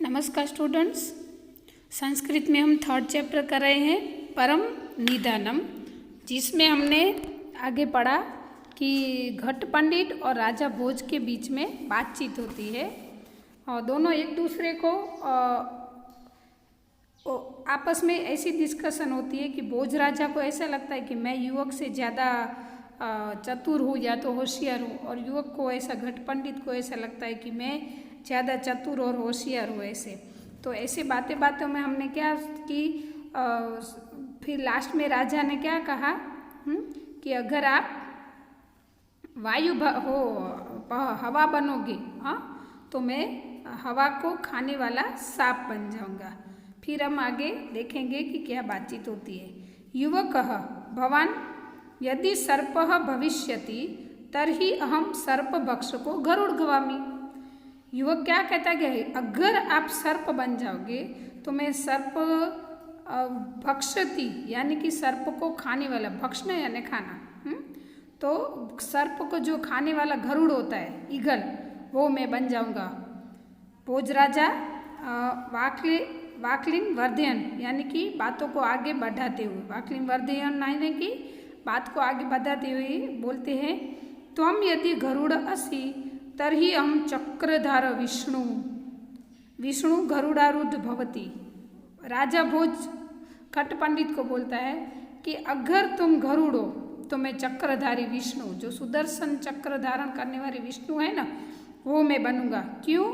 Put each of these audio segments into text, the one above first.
नमस्कार स्टूडेंट्स। संस्कृत में हम थर्ड चैप्टर कर रहे हैं परम निधानम, जिसमें हमने आगे पढ़ा कि घट पंडित और राजा भोज के बीच में बातचीत होती है और दोनों एक दूसरे को आपस में ऐसी डिस्कशन होती है कि भोज राजा को ऐसा लगता है कि मैं युवक से ज़्यादा चतुर हूँ या तो होशियार हूँ, और युवक को ऐसा घट पंडित को ऐसा लगता है कि मैं ज़्यादा चतुर और होशियार हूँ। ऐसे तो ऐसे बातें बातों में हमने क्या कि फिर लास्ट में राजा ने क्या कहा कि अगर आप हवा बनोगे तो मैं हवा को खाने वाला सांप बन जाऊंगा। फिर हम आगे देखेंगे कि क्या बातचीत होती है। युवकः भवान यदि सर्पः भविष्यति तर्हि अहम सर्पभक्षको गरुड़ध्वजामि। युवक क्या कहता है कि अगर आप सर्प बन जाओगे तो मैं सर्प भक्षति यानी कि सर्प को खाने वाला, भक्षण यानी खाना, तो सर्प को जो खाने वाला गरुड़ होता है, ईगल, वो मैं बन जाऊंगा। भोज राजा वाक्लिन वर्धयन यानी कि बातों को आगे बढ़ाते हुए, वाक्लिन वर्धयन यानी कि बात को आगे बढ़ाते हुए बोलते हैं, त्वम यदि गरुड़ असि तर्हि अहम चक्रधार विष्णु गरुड़ारूढ़ भवति। राजा भोज खट पंडित को बोलता है कि अगर तुम गरुड़ हो तो मैं चक्रधारी विष्णु, जो सुदर्शन चक्र धारण करने वाले विष्णु है ना, वो मैं बनूंगा। क्यों?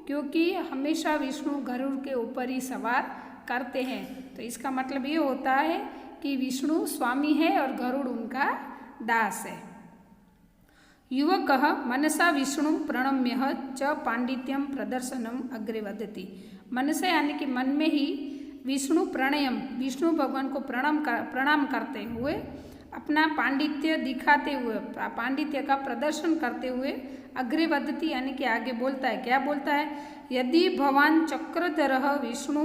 क्योंकि हमेशा विष्णु गरुड़ के ऊपर ही सवार करते हैं। तो इसका मतलब ये होता है कि विष्णु स्वामी है और गरुड़ उनका दास है। युवकः मनसा विष्णु प्रणम्य च पांडित्यम प्रदर्शनम अग्रे वदति। मनसा यानी कि मन में ही विष्णु प्रणयम, विष्णु भगवान को प्रणाम करते हुए अपना पांडित्य दिखाते हुए, पांडित्य का प्रदर्शन करते हुए अग्रे वदति यानी कि आगे बोलता है। क्या बोलता है? यदि भवान चक्रधरः विष्णु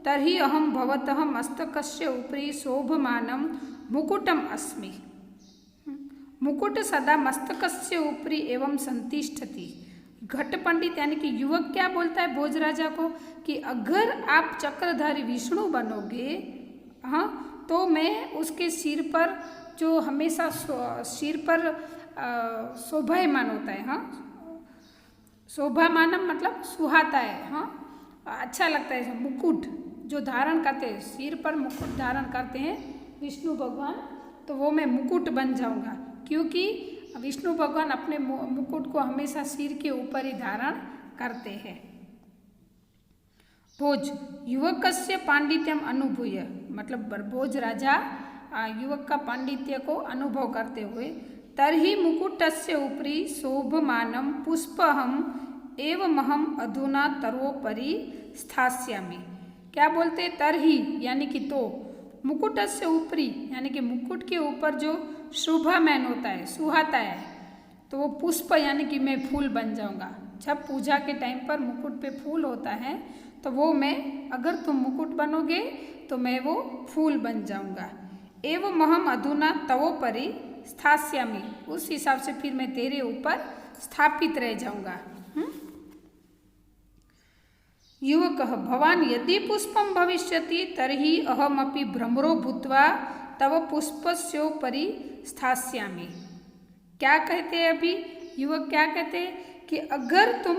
तर्हि अहम भवतः मस्तकस्य उपरि शोभमानं मुकुटम अस्मि। मुकुट सदा मस्तकस्य ऊपरी एवं संतिष्ठति। घट पंडित यानी कि युवक क्या बोलता है भोज राजा को कि अगर आप चक्रधारी विष्णु बनोगे तो मैं उसके सिर पर, जो हमेशा सिर पर शोभायमान होता है, शोभामानम मतलब सुहाता है, अच्छा लगता है, मुकुट जो धारण करते हैं, सिर पर मुकुट धारण करते हैं विष्णु भगवान, तो वो मैं मुकुट बन जाऊंगा। क्योंकि विष्णु भगवान अपने मुकुट को हमेशा सिर के ऊपर ही धारण करते हैं। भोज युवकस्य पांडित्यम अनुभूय, मतलब भोज राजा युवक का पांडित्य को अनुभव करते हुए, तर्हि मुकुटस्य उपरि शोभमानं पुष्पहम एवमहम अधुना तरोपरि स्थास्यामि। क्या बोलते? तर्हि यानी कि तो, मुकुटस्य ऊपरी यानी कि मुकुट के ऊपर जो शोभामान होता है, सुहाता है, तो वो पुष्प यानी कि मैं फूल बन जाऊंगा। जब पूजा के टाइम पर मुकुट पे फूल होता है तो वो मैं, अगर तुम मुकुट बनोगे तो मैं वो फूल बन जाऊंगा। एवं अहम अधुना तवोपरि स्थास्यामि, उस हिसाब से फिर मैं तेरे ऊपर स्थापित रह जाऊंगा। युवकः भवान यदि पुष्पम भविष्यति तर्हि अहमपि भ्रमरो भूत्वा तव पुष्पस्योपरि स्थास्यामि। क्या कहते हैं अभी युवक? क्या कहते हैं कि अगर तुम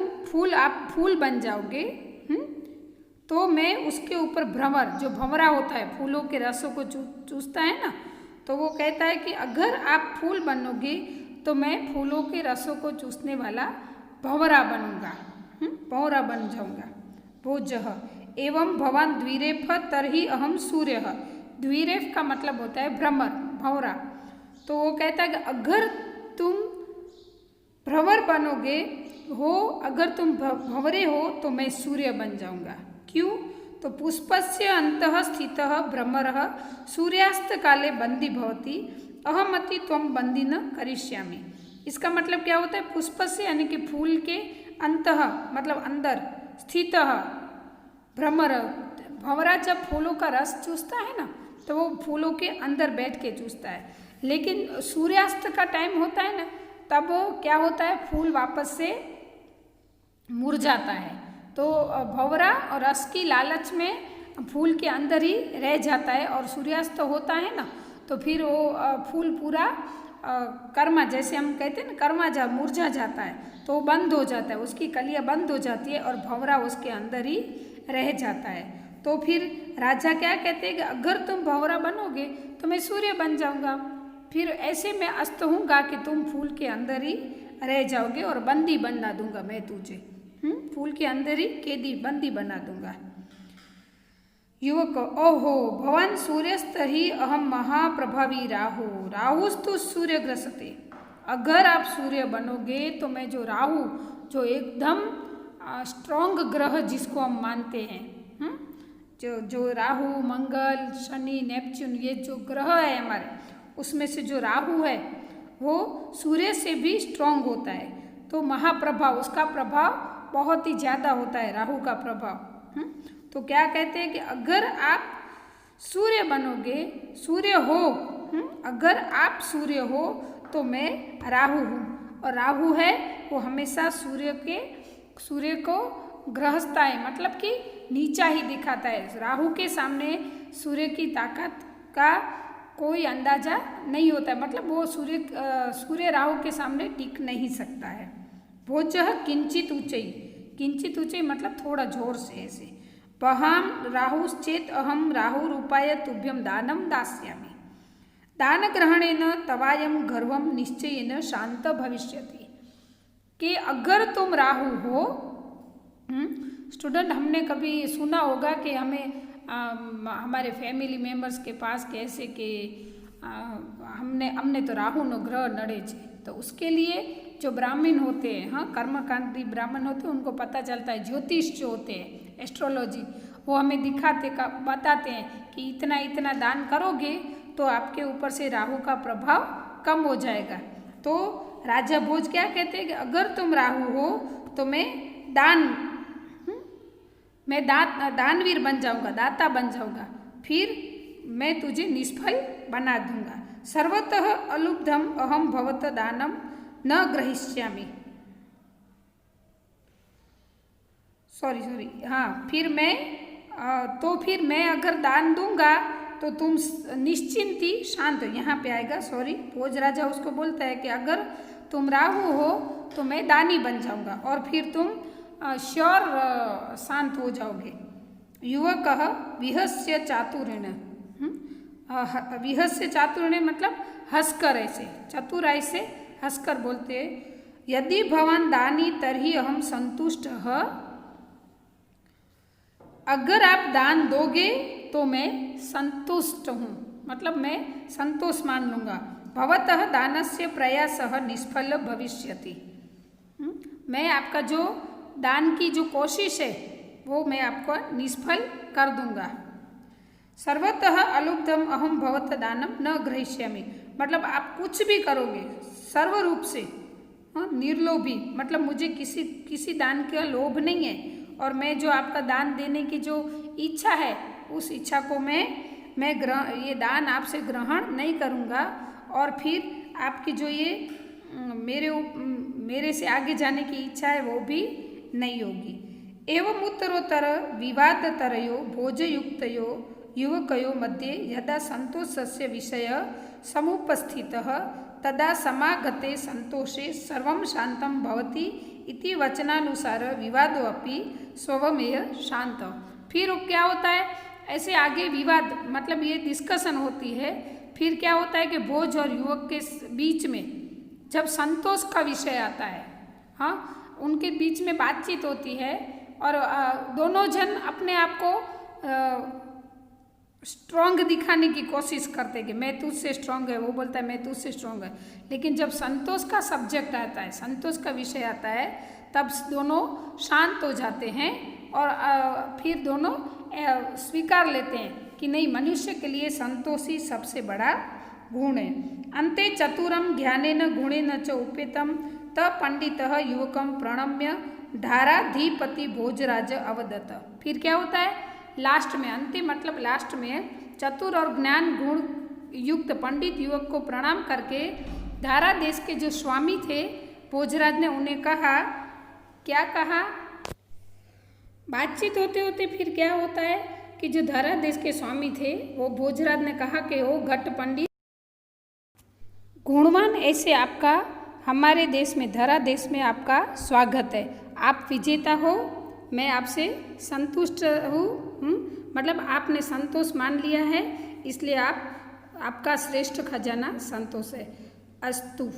आप फूल बन जाओगे तो मैं उसके ऊपर भ्रमर, जो भंवरा होता है, फूलों के रसों को चूसता है ना, तो वो कहता है कि अगर आप फूल बनोगे तो मैं फूलों के रसों को चूसने वाला भंवरा बनूंगा, भंवरा बन जाऊंगा। भोजः एवं भवान द्विरेफ तर्हि अहम सूर्यः। द्विरेफ का मतलब होता है भ्रमर, भंवरा। तो वो कहता है कि अगर तुम भ्रमर बनोगे हो, अगर तुम भंवरे हो तो मैं सूर्य बन जाऊंगा। क्यों? तो पुष्पस्य अंतः स्थितः भ्रमरः सूर्यास्त काले बंदी भवति अहमति त्वं बंदी न करिष्यामि। इसका मतलब क्या होता है? पुष्पस्य यानी कि फूल के अंतः मतलब अंदर, स्थितः भ्रमर, भंवरा जब फूलों का रस चूसता है ना तो वो फूलों के अंदर बैठ के चूसता है, लेकिन सूर्यास्त का टाइम होता है ना, तब क्या होता है? फूल वापस से मुरझाता है, तो भंवरा और रस की लालच में फूल के अंदर ही रह जाता है और सूर्यास्त होता है ना, तो फिर वो फूल पूरा कर्मा, जैसे हम कहते हैं ना, कर्मा मुरझा जाता है, तो वो बंद हो जाता है, उसकी कलियां बंद हो जाती है और भंवरा उसके अंदर ही रह जाता है। तो फिर राजा क्या कहते हैं कि अगर तुम भंवरा बनोगे तो मैं सूर्य बन जाऊंगा, फिर ऐसे मैं अस्त हूँगा कि तुम फूल के अंदर ही रह जाओगे और बंदी बना दूंगा मैं तुझे, फूल के अंदर ही कैदी बंदी बना दूंगा। युवक, ओहो भवान सूर्यस्त ही अहम महाप्रभावी राहु, राहुस्तु सूर्य ग्रसते। अगर आप सूर्य बनोगे तो मैं जो राहु, जो एकदम स्ट्रॉन्ग ग्रह जिसको हम मानते हैं, जो राहु, मंगल, शनि, नेपच्यून, ये जो ग्रह है हमारे, उसमें से जो राहु है वो सूर्य से भी स्ट्रॉन्ग होता है, तो महाप्रभाव, उसका प्रभाव बहुत ही ज़्यादा होता है राहु का प्रभाव। तो क्या कहते हैं कि अगर आप सूर्य बनोगे, सूर्य हो, अगर आप सूर्य हो तो मैं राहु हूँ, और राहु है वो हमेशा सूर्य को ग्रहस्ता है, मतलब कि नीचा ही दिखाता है। राहु के सामने सूर्य की ताकत का कोई अंदाजा नहीं होता है, मतलब वो सूर्य राहु के सामने टिक नहीं सकता है। भोजः किंचित ऊंचाई, किंचित ऊंचाई मतलब थोड़ा जोर से ऐसे। पहाम राहुश्चेत अहम राहु रूपाय तुभ्यम दानम दास्यामि, दान ग्रहणेन तवायम गर्वम निश्चयेन शांत भविष्यति। कि अगर तुम राहु हो, स्टूडेंट, हमने कभी सुना होगा कि हमें हमारे फैमिली मेम्बर्स के पास कैसे कि हमने तो राहु नो ग्रह नड़े छे, तो उसके लिए जो ब्राह्मण होते हैं, हाँ, कर्मकांडी ब्राह्मण होते हैं, उनको पता चलता है। ज्योतिष जो होते हैं, एस्ट्रोलॉजी, वो हमें बताते हैं कि इतना इतना दान करोगे तो आपके ऊपर से राहु का प्रभाव कम हो जाएगा। तो राजा भोज क्या कहते हैं कि अगर तुम राहु हो तो मैं दानवीर बन जाऊंगा, दाता बन जाऊंगा, फिर मैं तुझे निष्फल बना दूंगा। सर्वतः अलुब्धम अहम भवत दानम न ग्रहिष्यामि, सॉरी, हाँ, फिर मैं अगर दान दूंगा तो तुम निश्चिंत ही शांत, यहाँ पे आएगा, सॉरी, भोज राजा उसको बोलता है कि अगर तुम राहु हो तो मैं दानी बन जाऊंगा और फिर तुम श्योर शांत हो जाओगे। युवक विहस्य चातुर्यण, विहस्य चातुर्यण मतलब हंसकर, ऐसे चतुराई से हंसकर बोलते हैं, यदि भवान दानी तर्हि अहम संतुष्ट, अगर आप दान दोगे तो मैं संतुष्ट हूँ, मतलब मैं संतोष मान लूँगा। भवतः दानस्य प्रयासः निष्फल भविष्यति, मैं आपका जो दान की जो कोशिश है वो मैं आपको निष्फल कर दूंगा। सर्वतः अलुब्धम अहम भवत दानम न ग्रहिष्यामि, मतलब आप कुछ भी करोगे सर्व रूप से, हाँ, निर्लोभी, मतलब मुझे किसी दान का लोभ नहीं है, और मैं जो आपका दान देने की जो इच्छा है उस इच्छा को मैं ये दान आपसे ग्रहण नहीं करूँगा, और फिर आपकी जो ये मेरे से आगे जाने की इच्छा है वो भी नहीं होगी। एवं उत्तरोत्तर विवादतरयो भोजयुक्तयो युवकयो मध्ये यदा संतोषस्य विषय समुपस्थितः तदा समागते संतोषे सर्वं शांतं भवति इति वचनानुसार विवादो अपि स्वमेय शांत। फिर क्या होता है, ऐसे आगे विवाद, मतलब ये डिस्कशन होती है, फिर क्या होता है कि भोज और युवक के बीच में जब संतोष का विषय आता है, हाँ, उनके बीच में बातचीत होती है और दोनों जन अपने आप को स्ट्रॉन्ग दिखाने की कोशिश करते कि मैं तुझसे स्ट्रॉन्ग है, वो बोलता है मैं तुझसे स्ट्रॉन्ग है। लेकिन जब संतोष का सब्जेक्ट आता है, संतोष का विषय आता है, तब दोनों शांत हो जाते हैं और फिर दोनों स्वीकार लेते हैं कि नहीं, मनुष्य के लिए संतोष ही सबसे बड़ा गुण है। अन्ते चतुरम ज्ञानेन गुणेन च उपेतम त पंडितः युवकम प्रणम्य धाराधिपति भोजराज अवदत। फिर क्या होता है, लास्ट में, अंतिम मतलब लास्ट में, चतुर और ज्ञान गुण युक्त पंडित युवक को प्रणाम करके धारा देश के जो स्वामी थे भोजराज ने उन्हें कहा, क्या कहा, बातचीत होते होते फिर क्या होता है कि जो धरा देश के स्वामी थे वो भोजराज ने कहा कि ओ घट पंडित, गुणवान ऐसे आपका हमारे देश में, धरा देश में आपका स्वागत है। आप विजेता हो, मैं आपसे संतुष्ट हूँ। मतलब आपने संतोष मान लिया है, इसलिए आपका श्रेष्ठ खजाना संतोष है। अस्तु।